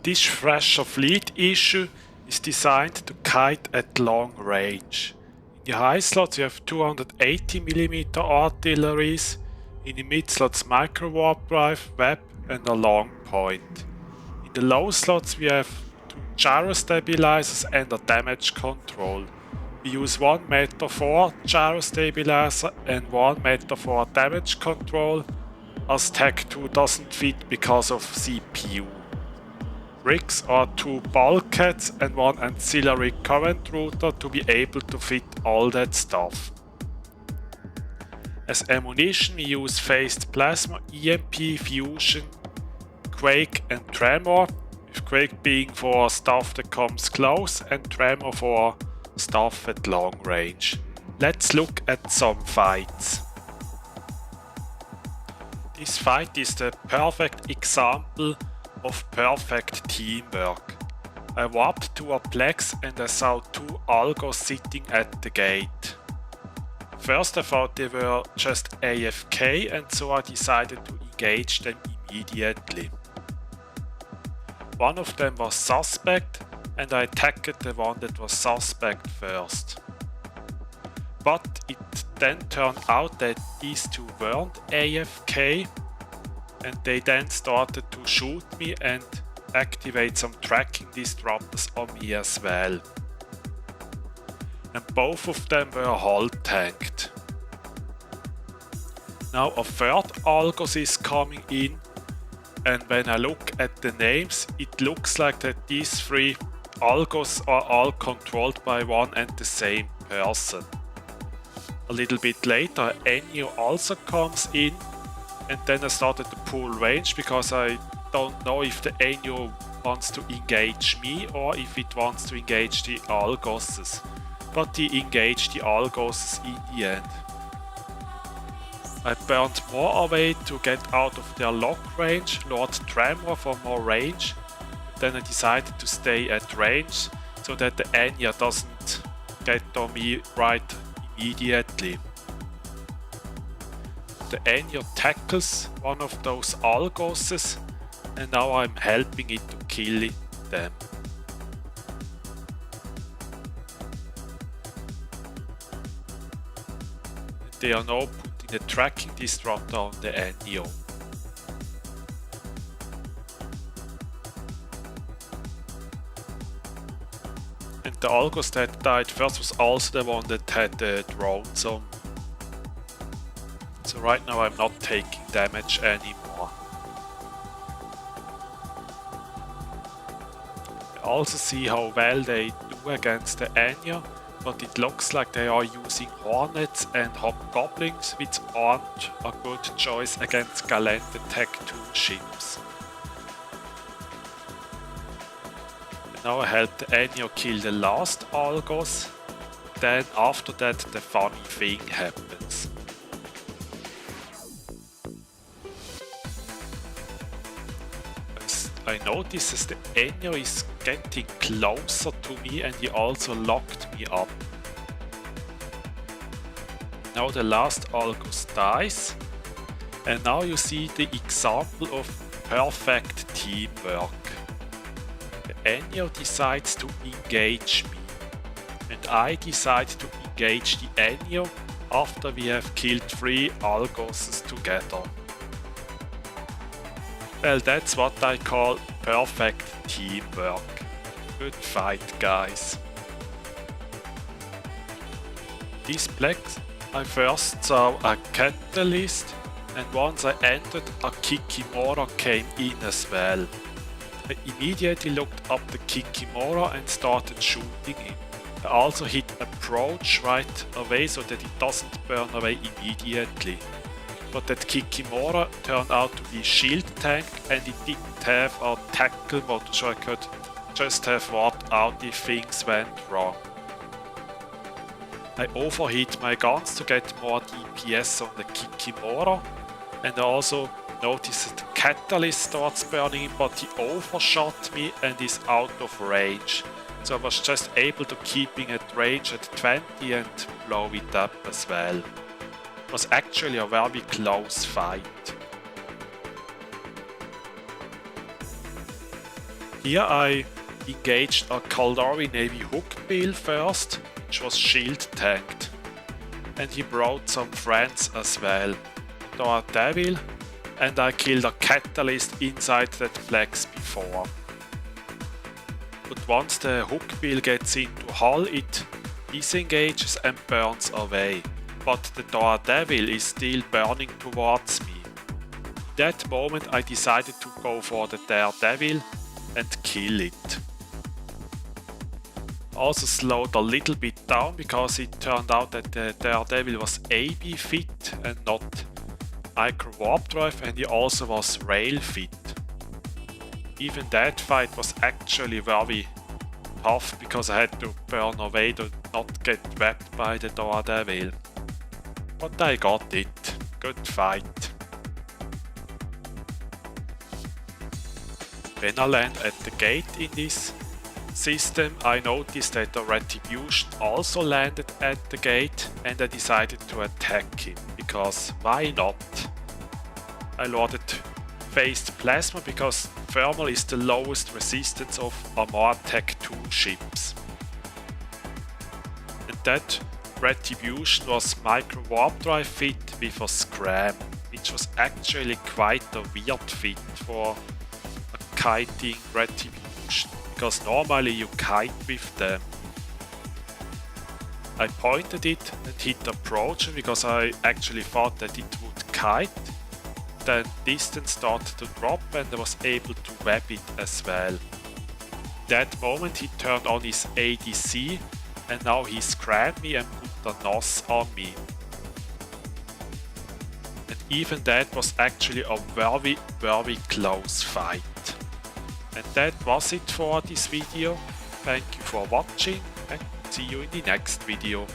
This Thrasher fleet issue is designed to kite at long range. In the high slots you have 280mm artilleries, in the mid slots micro warp drive, web and a long point. In the low slots we have 2 gyro stabilizers and a damage control. We use 1 Meter 4 gyro stabilizer and 1 Meter 4 damage control, as Tech 2 doesn't fit because of CPU. Rigs are 2 bulkheads and 1 ancillary current router to be able to fit all that stuff. As ammunition we use phased plasma, EMP, fusion, quake and tremor, with quake being for stuff that comes close and tremor for stuff at long range. Let's look at some fights. This fight is the perfect example of perfect teamwork. I warped to a Plex and I saw 2 Algos sitting at the gate. First I thought they were just AFK and so I decided to engage them immediately. One of them was suspect and I attacked the one that was suspect first. But it then turned out that these 2 weren't AFK, and they then started to shoot me and activate some tracking disruptors on me as well. And both of them were hull tanked. Now a third Algos is coming in, and when I look at the names it looks like that these 3 Algos are all controlled by one and the same person. A little bit later Enyo also comes in, and then I started to pull range because I don't know if the Enyo wants to engage me or if it wants to engage the Algoses. But he engaged the Algoses in the end. I burned more away to get out of their lock range, Lord Tremor for more range. Then I decided to stay at range so that the Enya doesn't get on me right immediately. The Enya tackles one of those Algoses and now I'm helping it to kill them. They are now putting a tracking disruptor on the Enya. And the Algos that died first was also the one that had the drones on. So right now I'm not taking damage anymore. I also see how well they do against the Enya, but it looks like they are using Hornets and Hobgoblins, which aren't a good choice against Gallant Tech 2 ships. And now I helped the Enya kill the last Algos, then after that the funny thing happens. I notice as the Enya is getting closer to me and he also locked me up. Now the last Algos dies and now you see the example of perfect teamwork. The Enya decides to engage me and I decide to engage the Enya after we have killed 3 Algoses together. Well, that's what I call perfect teamwork. Good fight, guys. This Plex I first saw a catalyst and once I entered a Kikimora came in as well. I immediately looked up the Kikimora and started shooting him. I also hit approach right away so that it doesn't burn away immediately. But that Kikimora turned out to be shield tank and it didn't have a tackle mode, so I could just have warped out if things went wrong. I overheat my guns to get more DPS on the Kikimora, and I also noticed that the catalyst starts burning but he overshot me and is out of range. So I was just able to keeping at range at 20 and blow it up as well. It was actually a very close fight. Here I engaged a Kaldari Navy Hookbill first, which was shield tanked. And he brought some friends as well. Daredevil, and I killed a Catalyst inside that Plex before. But once the Hookbill gets into hull, it disengages and burns away. But the Daredevil is still burning towards me. In that moment I decided to go for the Daredevil and kill it. Also slowed a little bit down because it turned out that the Daredevil was AB fit and not micro warp drive, and he also was rail fit. Even that fight was actually very tough because I had to burn away to not get whacked by the Daredevil. But I got it. Good fight. When I land at the gate in this system, I noticed that the Retribution also landed at the gate, and I decided to attack him, because why not? I loaded phased plasma because thermal is the lowest resistance of Armored Tech 2 ships. And that Retribution was micro warp drive fit with a scram, which was actually quite a weird fit for a kiting Retribution, because normally you kite with them. I pointed it and hit approach because I actually thought that it would kite. Then distance started to drop and I was able to web it as well. That moment he turned on his ADC and now he scrammed me and put a NOS on me. And even that was actually a very close fight. And that was it for this video. Thank you for watching and see you in the next video.